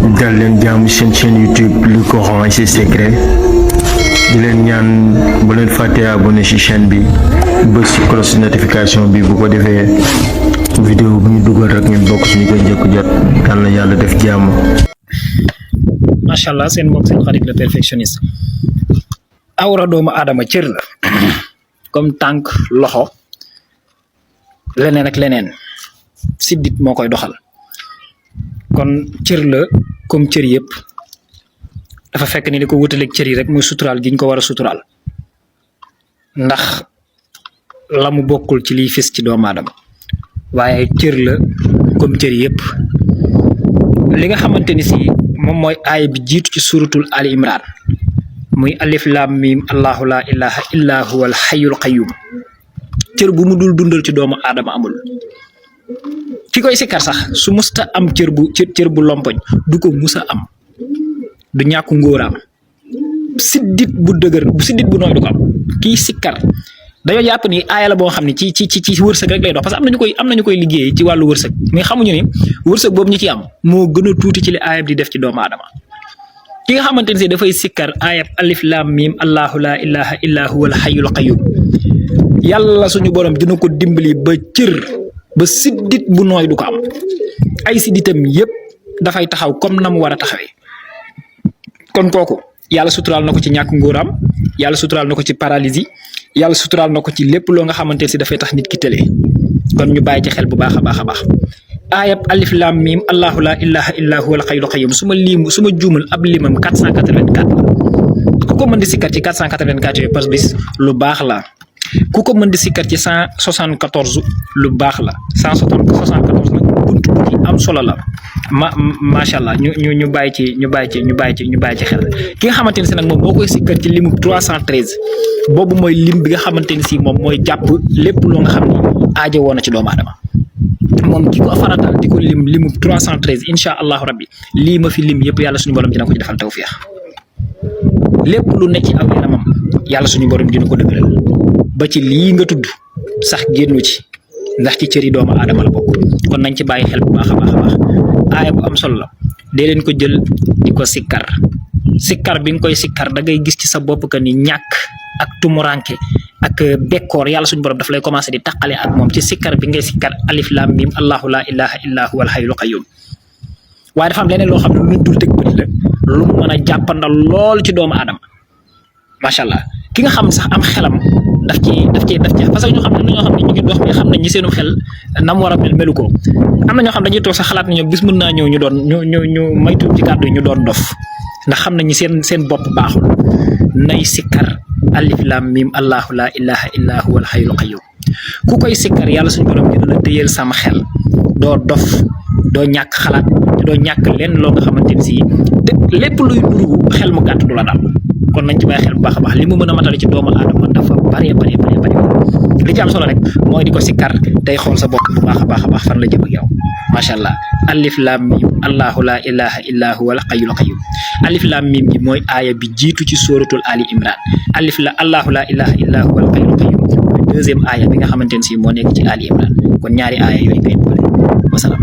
dal leen jàmm seen chaîne YouTube li Coran et ses secrets di leen ñaan bu leen fàtte abonné ci chaîne bi bës ci cloche notification bi bu ko defee vidéo bu ñu dugal rek ngeen bokk ci ñu koy njëkk jot yal na yàlla def jàmm. macha allah seen mbokk seen xarit le perfectionniste. awra doomu aadama cër la comme tànk loxo leneen ak leneen siddit moo koy doxal kon cër la comme cër yëpp dafa fekk ni li ko wutaleeg cër yi rek muy suturaal gi ñu ko war a suturaal ndax la mu bokkul ci liy fis ci doomu aadama waaye cër la comme cër yëpp li nga xamante ni si moom mooy aaya bi jiitu ci suratul Ali Imran muy alif lam mim allahu la ilaha illa huwa al hayyul qayyum cër bu mu dul dundal ci doomu aadama amul ki koy sikkar sax su musta am cër bu lompoñ du ko musa am du ñàkku ngóoraam siddit bu dëgër siddit bu nooy du ko am kii sikkar dañoo jàpp ni aaya la boo xam ne ci wërsëg rek lay dox parce que am nañu koy liggéey ci wàllu wërsëg mais xamuñu ni wërsëg boobu ñu ci am moo gën a tuuti ci li aaya bi di def ci doomu aadama ki nga xamante ne si dafay sikkar aayab alif lam mim allahu la ilaha illa huwa al hayyul qayyum yàlla suñu borom dina ko dimbali ba cër ba siddit bu nooy du ko am ay sidditam yëpp dafay taxaw comme na mu war a taxawee kon kooku yàlla suturaal na ko ci ñàkk ngóoraam yàlla suturaal na ko ci paralysie yàlla suturaal na ko ci lépp loo nga xamante ne si dafay tax nit ki tëlee kon ñu bàyyi ci xel bu baax a baax a baax aayab alif lam mim allahu la ilaha illa huwa al hayyul qayyum su ma juumal ab limam 484 ku ko mën di sikkar ci 484 yooyu par bis lu baax la ku ko mën di sikkar ci 174 lu baax la 174 nag bunt bu ci am solo la macha allah ñu bàyyi ci xel ki nga xamante ne si nag moom boo koy sikkar ci limu 313 boobu mooy lim bi nga xamante ne si moom mooy jàpp lépp loo nga xam ni aajo woon na ci doomu aadama moom ki ko faratal di ko limu 313 incha allahu rabbi lii ma fi lim yëpp yàlla suñu borom dina ko ci defal tawfiix lépp lu nekk ci aw yaramam yàlla suñu borom dina ko dëgëral ba ci lii nga tudd sax génnu ci ndax ci cëri doomu aadama la bokk kon nañ ci bàyyi xel bu baax a baax a baax aaya bu am solo la dee leen ko jël di ko sikkar bi nga koy sikkar da ngay gis ci sa bopp que ni ñàkk ak tumuranke ak bekkoor yàlla suñu borom daf lay commencé di taqale ak moom ci sikkar bi ngay sikkar alif lam mim allahu la ilaha illa huwa al hayyul qayyum waaye dafa am leneen loo xam ne lu dul teg bëri la lu mu mën a jàppandal lool ci doomu aadama macha allah ki nga xam sax am xelam daf ci parce que ñoo xam ne ñu ngi dox mais xam nañ ñi seenu xel nam war a melu ko am na ñoo xam dañuy toog sax xalaat na ñoom bis mën naa ñëw ñu maytu ci kàddu yi ñu doon dof ndax xam nañ ñi seen bopp baaxul nay sikkar alif lam mim allahu la ilaha illa huwa al hayyul qayyum ku koy sikkar yàlla suñu borom dina la téyeel sama xel doo dof doo ñàkk xalaat doo ñàkk lenn loo nga xamante ni si lépp luy nuru xel mu gàtt du la dal kon nañ ci bàyyi xel bu baax a baax li mu mën a matale ci doomu aadama dafa bari li ci am solo rek mooy di ko sikkar tey xool sa bopp bu baax a baax fan la jëm ak yow macha allah alif lam mim allahu la ilaha illa huwa al hayyul qayyum alif lam mim gi mooy aaya bi jiitu ci suratul Ali Imran allahu la ilaha illa huwa al hayyul qayyum mooy deuxième aaya bi nga xamante ne si moo nekk ci Ali Imran kon ñaari aaya yooyu ngay boole wasalaam